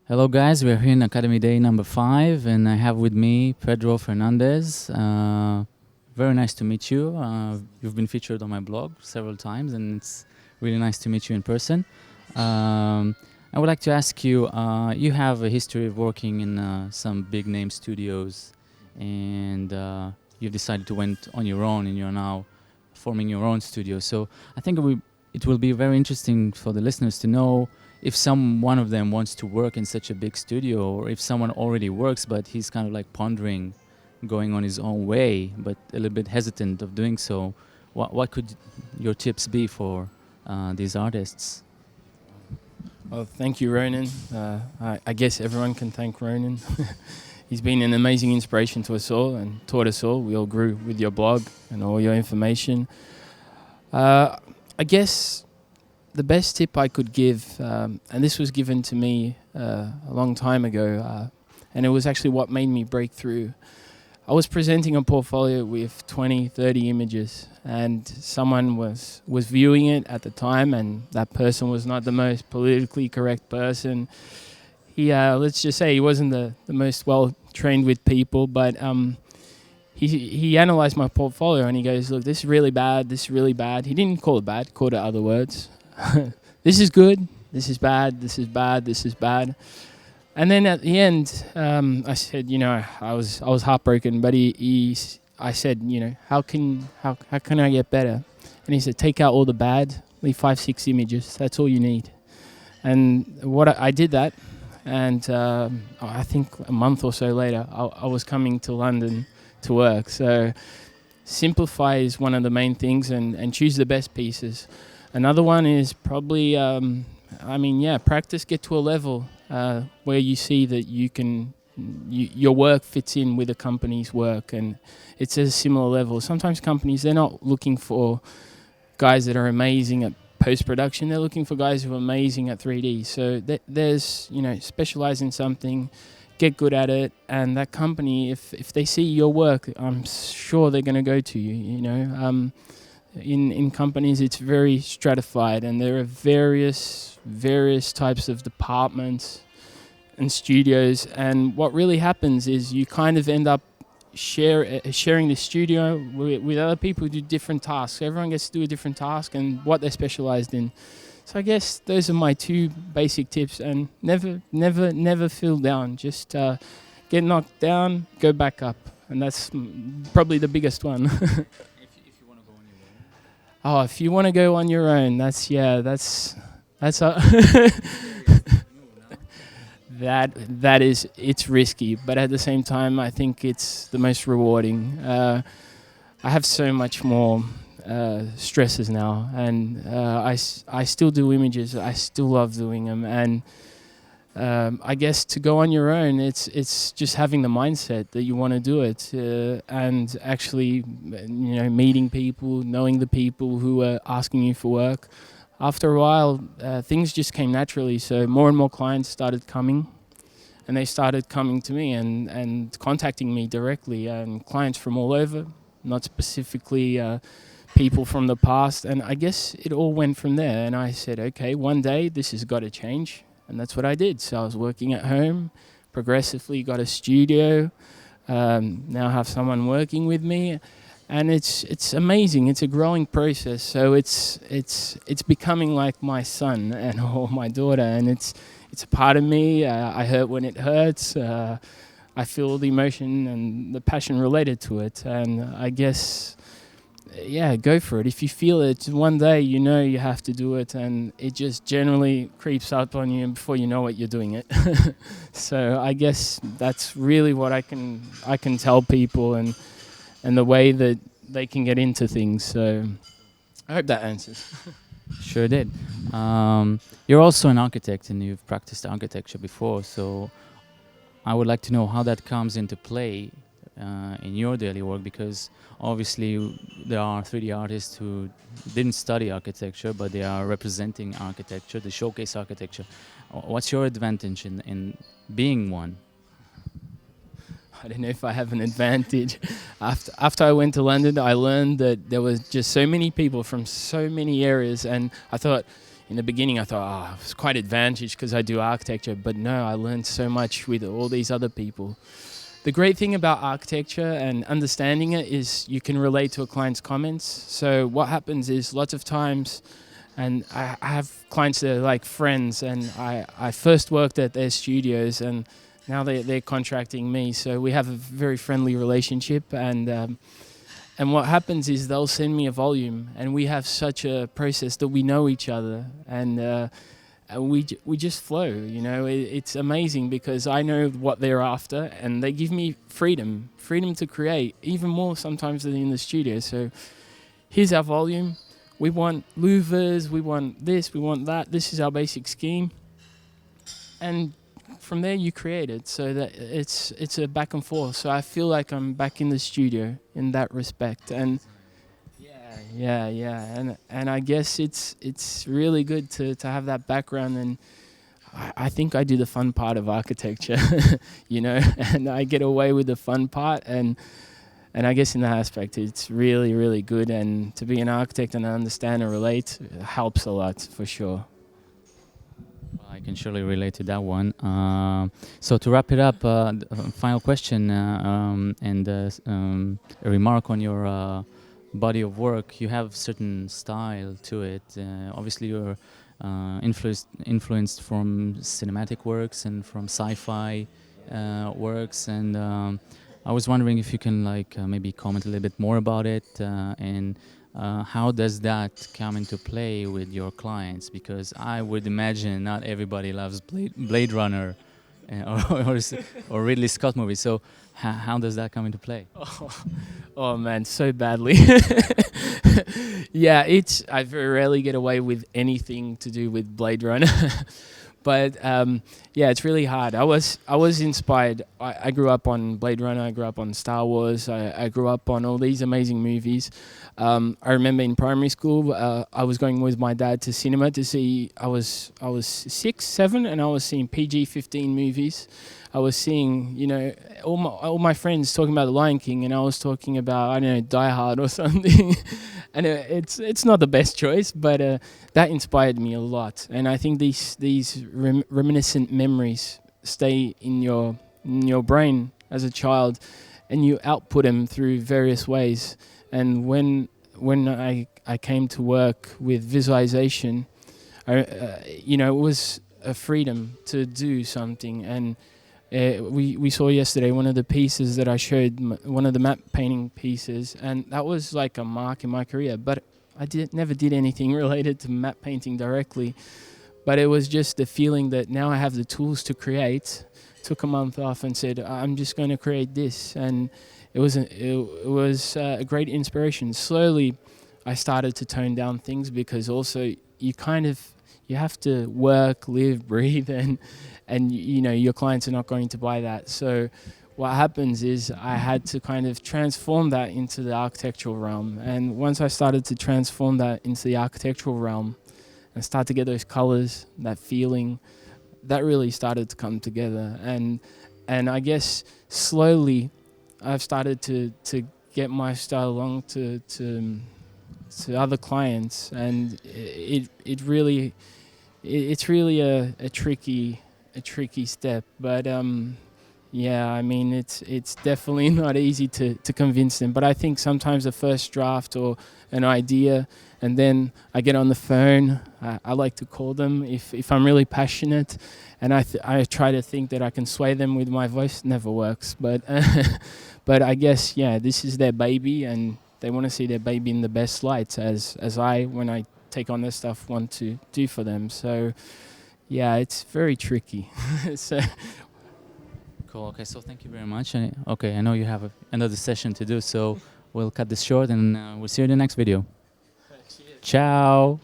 Hello, guys. We're here in Academy Day number 5, and I have with me Pedro Fernandes. Very nice to meet you. You've been featured on my blog several times, and it's really nice to meet you in person. I would like to ask you, you have a history of working in some big name studios, and you've decided to went on your own, and you're now forming your own studio. So I think it will be very interesting for the listeners to know if one of them wants to work in such a big studio, or if someone already works but he's kind of like pondering going on his own way but a little bit hesitant of doing so. What could your tips be for these artists? Well, thank you, Ronan. I guess everyone can thank Ronan. He's been an amazing inspiration to us all and taught us all. We all grew with your blog and all your information. I guess the best tip I could give, and this was given to me a long time ago, and it was actually what made me break through. I was presenting a portfolio with 20, 30 images, and someone was viewing it at the time, and that person was not the most politically correct person. He, let's just say he wasn't the most well-trained with people, but he analyzed my portfolio, and he goes, look, this is really bad, this is really bad. He didn't call it bad, he called it other words. This is good, this is bad, this is bad, this is bad. And then at the end, I said, I was heartbroken, but I said, how can I get better? And he said, take out all the bad, leave 5, 6 images. That's all you need. And I did that, and I think a month or so later, I was coming to London to work. So simplify is one of the main things, and choose the best pieces. Another one is probably, practice, get to a level where you see that your work fits in with a company's work, and it's at a similar level. Sometimes companies, they're not looking for guys that are amazing at post-production, they're looking for guys who are amazing at 3D. So there's, specialize in something, get good at it, and that company, if they see your work, I'm sure they're going to go to you, In companies, it's very stratified, and there are various types of departments and studios. And what really happens is you kind of end up sharing the studio with other people who do different tasks. Everyone gets to do a different task and what they're specialized in. So I guess those are my 2 basic tips. And never feel down. Just get knocked down, go back up, and that's probably the biggest one. Oh, if you want to go on your own, that's it's risky, but at the same time, I think it's the most rewarding. I have so much more stresses now, and I still do images. I still love doing them, and I guess to go on your own, it's just having the mindset that you want to do it, and actually, meeting people, knowing the people who are asking you for work. After a while, things just came naturally. So more and more clients started coming, and they started coming to me and contacting me directly, and clients from all over, not specifically people from the past. And I guess it all went from there. And I said, okay, one day this has got to change. And that's what I did. So I was working at home, progressively got a studio, now have someone working with me, and it's amazing. It's a growing process. So it's becoming like my son or my daughter, and it's a part of me. I hurt when it hurts. I feel the emotion and the passion related to it, and I guess, go for it. If you feel it, one day you have to do it, and it just generally creeps up on you, and before you know it, you're doing it. So I guess that's really what I can tell people, and the way that they can get into things. So I hope that answers. Sure did. You're also an architect, and you've practiced architecture before, so I would like to know how that comes into play in your daily work, because obviously there are 3D artists who didn't study architecture, but they are representing architecture, they showcase architecture. What's your advantage in being one? I don't know if I have an advantage. After I went to London, I learned that there was just so many people from so many areas, and I thought, in the beginning I thought, oh, I was quite advantaged because I do architecture, but no, I learned so much with all these other people. The great thing about architecture and understanding it is you can relate to a client's comments. So what happens is lots of times, and I have clients that are like friends, and I first worked at their studios, and now they're contracting me. So we have a very friendly relationship, and what happens is they'll send me a volume, and we have such a process that we know each other, and we just flow. You know, it's amazing because I know what they're after, and they give me freedom to create, even more sometimes than in the studio. So here's our volume. We want louvers, we want this, we want that. This is our basic scheme, and from there you create it. So that it's a back and forth. So I feel like I'm back in the studio in that respect, and yeah, and I guess it's really good to have that background, and I think I do the fun part of architecture, you know, and I get away with the fun part, and I guess in that aspect it's really, really good, and to be an architect and understand and relate helps a lot for sure. Well, I can surely relate to that one. So to wrap it up, final question and a remark on your body of work. You have certain style to it. Obviously, you're influenced from cinematic works and from sci-fi works. And I was wondering if you can maybe comment a little bit more about it and how does that come into play with your clients? Because I would imagine not everybody loves Blade Runner or Ridley Scott movies. So how does that come into play? Oh man, so badly. Yeah, I very rarely get away with anything to do with Blade Runner. But yeah, it's really hard. I was inspired. I grew up on Blade Runner. I grew up on Star Wars. I grew up on all these amazing movies. I remember in primary school, I was going with my dad to cinema to see. I was 6, 7, and I was seeing PG-15 movies. I was seeing, you know, all my friends talking about The Lion King, and I was talking about, I don't know, Die Hard or something. And it's not the best choice, but that inspired me a lot. And I think these reminiscent memories stay in your brain as a child, and you output them through various ways. And when I came to work with visualization, you know, it was a freedom to do something. And we saw yesterday one of the pieces that I showed, one of the map painting pieces, and that was like a mark in my career. But I never did anything related to map painting directly. But it was just the feeling that now I have the tools to create. Took a month off and said, I'm just going to create this, and it was a great inspiration. Slowly, I started to tone down things because also you have to work, live, breathe, and you know your clients are not going to buy that. So what happens is I had to kind of transform that into the architectural realm. And once I started to transform that into the architectural realm and start to get those colors, that feeling, that really started to come together. And I guess slowly I've started to get my style along to other clients, and it's really a tricky step, but yeah, I mean it's definitely not easy to convince them. But I think sometimes the first draft or an idea, and then I get on the phone. I like to call them if I'm really passionate, and I try to think that I can sway them with my voice. Never works, but but I guess yeah, this is their baby, and they want to see their baby in the best lights, as I, when I take on their stuff, want to do for them. So yeah, it's very tricky. So Cool. Okay, so thank you very much. Okay, I know you have another session to do, so we'll cut this short and we'll see you in the next video. Ciao.